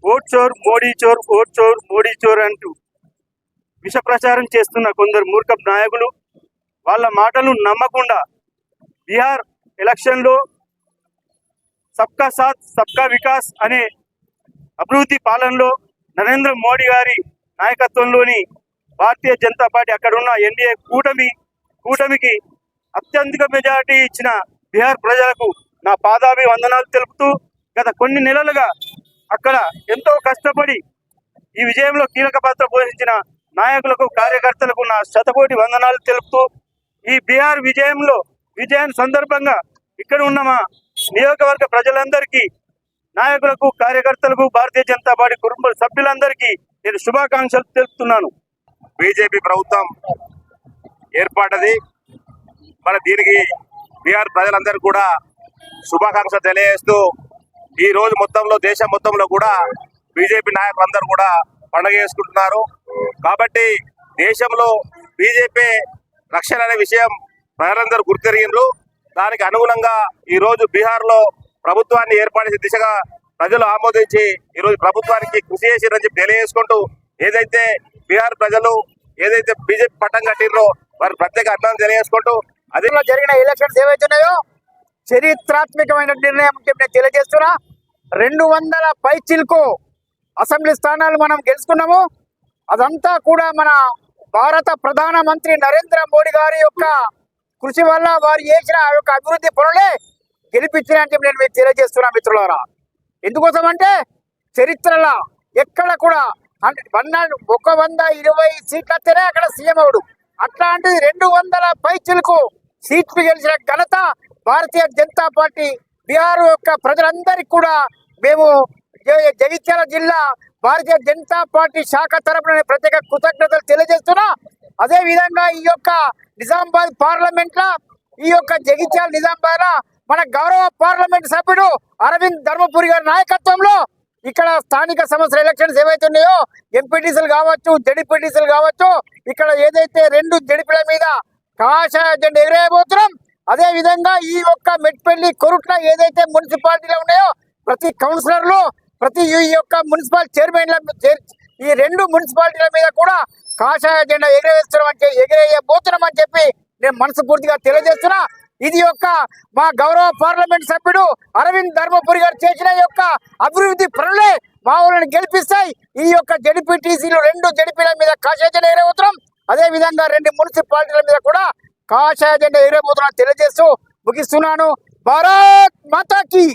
Vote చోర్ మోడీ చోర్, vote చోర్ మోడీ చోర్ అంటూ విష ప్రచారం చేస్తున్న కొందరు మూర్ఖ నాయకులు వాళ్ళ మాటలు నమ్మకుండా బీహార్ ఎలక్షన్లో సబ్కా సాత్ సబ్కా వికాస్ అనే అభివృద్ధి పాలనలో నరేంద్ర మోడీ గారి నాయకత్వంలోని భారతీయ జనతా పార్టీ అక్కడున్న ఎన్డీఏ కూటమికి అత్యధిక మెజారిటీ ఇచ్చిన బీహార్ ప్రజలకు నా పాదాభివందనాలు తెలుపుతూ గత కొన్ని నెలలుగా అక్కడ ఎంతో కష్టపడి ఈ విజయంలో కీలక పాత్ర పోషించిన నాయకులకు కార్యకర్తలకు నా శతకోటి వందనాలు తెలుపుతూ ఈ బీహార్ విజయం సందర్భంగా ఇక్కడ ఉన్న మా నియోజకవర్గ ప్రజలందరికీ, నాయకులకు, కార్యకర్తలకు, భారతీయ జనతా పార్టీ కుటుంబ సభ్యులందరికీ నేను శుభాకాంక్షలు తెలుపుతున్నాను. బీజేపీ ప్రభుత్వం ఏర్పడ్డది. మన దీనికి బీహార్ ప్రజలందరూ కూడా శుభాకాంక్షలు తెలియజేస్తూ ఈ రోజు మొత్తంలో దేశం మొత్తంలో కూడా బీజేపీ నాయకులందరూ కూడా పండుగ చేసుకుంటున్నారు. కాబట్టి దేశంలో బీజేపీ రక్షణ అనే విషయం ప్రజలందరూ గుర్తెరిగినారు. దానికి అనుగుణంగా ఈరోజు బీహార్లో ప్రభుత్వాన్ని ఏర్పాటు దిశగా ప్రజలు ఆమోదించి ఈరోజు ప్రభుత్వానికి కృషి చేసిరని చెప్పి తెలియజేసుకుంటూ ఏదైతే బీహార్ ప్రజలు ఏదైతే బీజేపీ పట్టం కట్టిరో వారి ప్రత్యేక అభినందన తెలియజేసుకుంటూ అదే జరిగిన ఎలక్షన్స్ ఏవైతున్నాయో చరిత్రాత్మకమైన నిర్ణయం నేను తెలియజేస్తున్నా. 200 పైచిల్కు అసెంబ్లీ స్థానాలు మనం గెలుచుకున్నాము. అదంతా కూడా మన భారత ప్రధానమంత్రి నరేంద్ర మోడీ గారి యొక్క కృషి వల్ల వారు చేసిన ఆ యొక్క అభివృద్ధి పనులే గెలిపించినట్టు నేను మీకు తెలియజేస్తున్నా మిత్రులారా. ఎందుకోసం అంటే చరిత్రలో ఎక్కడ కూడా 120 సీట్లు వస్తేనే అక్కడ సీఎం అవుడు. అట్లాంటిది 200 పైచిలకు సీట్లు గెలిచిన ఘనత భారతీయ జనతా పార్టీ బీహార్ యొక్క ప్రజలందరికీ కూడా మేము జగిత్యాల జిల్లా భారతీయ జనతా పార్టీ శాఖ తరపున ప్రత్యేక కృతజ్ఞతలు తెలియజేస్తున్నా. అదే విధంగా ఈ యొక్క నిజామాబాద్ పార్లమెంట్ లో ఈ యొక్క జగిత్యాల నిజామాబాద్ మన గౌరవ పార్లమెంట్ సభ్యుడు అరవింద్ ధర్మపురి గారి నాయకత్వంలో ఇక్కడ స్థానిక సంస్థల ఎలక్షన్స్ ఏవైతే ఉన్నాయో ఎంపీటీసీలు కావచ్చు, జడిపీటీసీలు కావచ్చు, ఇక్కడ ఏదైతే 2 జడిపీల మీద కాషాయ జెండా ఎగిరేయబోతున్నాం. అదే విధంగా ఈ యొక్క మెట్పల్లి కొరుట్ల ఏదైతే మున్సిపాలిటీలో ఉన్నాయో ప్రతి కౌన్సిలర్లు, ప్రతి ఈ యొక్క మున్సిపల్ చైర్మన్ల ఈ 2 మున్సిపాలిటీల మీద కూడా కాషాయ జెండా ఎగిరేయబోతున్నామని చెప్పి నేను మనస్ఫూర్తిగా తెలియజేస్తున్నా. ఇది యొక్క మా గౌరవ పార్లమెంట్ సభ్యుడు అరవింద్ ధర్మపురి గారు చేసిన యొక్క అభివృద్ధి పనులే మా ఊళ్ళని గెలిపిస్తాయి. ఈ యొక్క జడిపిటీసీలు 2 జడిపీల మీద కాషాయ జెండా ఎగిరేయబోతున్నాం. అదే విధంగా 2 మున్సిపాలిటీల మీద కూడా కాషాయ జెండా ఎగిరేయబోతున్నాం తెలియజేస్తూ ముగిస్తున్నాను. భారత్ మాతాకి.